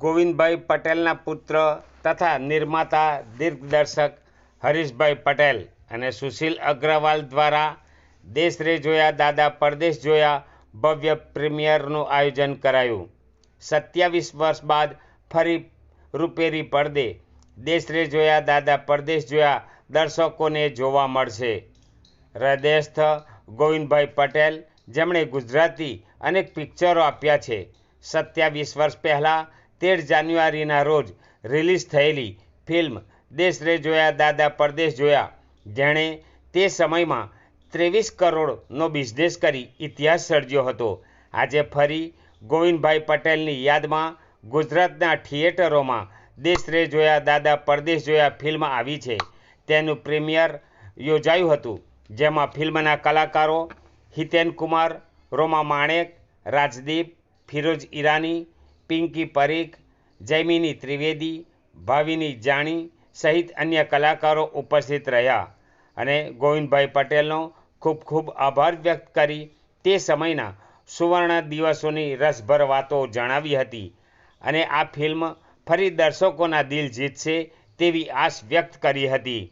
ગોવિંદભાઈ પટેલના પુત્ર તથા નિર્માતા દિગ્દર્શક હરીશભાઈ પટેલ અને સુશીલ અગ્રવાલ દ્વારા દેશ રે જોયા દાદા પરદેશ જોયા ભવ્ય પ્રીમિયરનું આયોજન કરાયું। 27 વર્ષ બાદ ફરી રૂપેરી પડદે દેશ રે જોયા દાદા પરદેશ જોયા દર્શકોને જોવા મળશે। હૃદયસ્થ ગોવિંદભાઈ પટેલ, જેમણે ગુજરાતી અનેક પિક્ચરો આપ્યા છે, 27 વર્ષ પહેલાં 13 જાન્યુઆરીના રોજ રિલીઝ થયેલી ફિલ્મ દેશ રે જોયા દાદા પરદેશ જોયા, જેણે તે સમયમાં 23 કરોડનો બિઝનેસ કરી ઇતિહાસ સર્જ્યો હતો, આજે ફરી ગોવિંદભાઈ પટેલની યાદમાં ગુજરાતના થિયેટરોમાં દેશ રે જોયા દાદા પરદેશ જોયા ફિલ્મ આવી છે। તેનું પ્રીમિયર યોજાયું હતું, જેમાં ફિલ્મના કલાકારો હિતેન કુમાર, રોમા માણેક, રાજદીપ, ફિરોઝ ઈરાની, પિંકી પરીખ, જૈમિની ત્રિવેદી, ભાવિની જાણી સહિત અન્ય કલાકારો ઉપસ્થિત રહ્યા અને ગોવિંદભાઈ પટેલનો ખૂબ ખૂબ આભાર વ્યક્ત કરી તે સમયના સુવર્ણ દિવસોની રસભર વાતો જણાવી હતી અને આ ફિલ્મ ફરી દર્શકોના દિલ જીતશે તેવી આશ વ્યક્ત કરી હતી।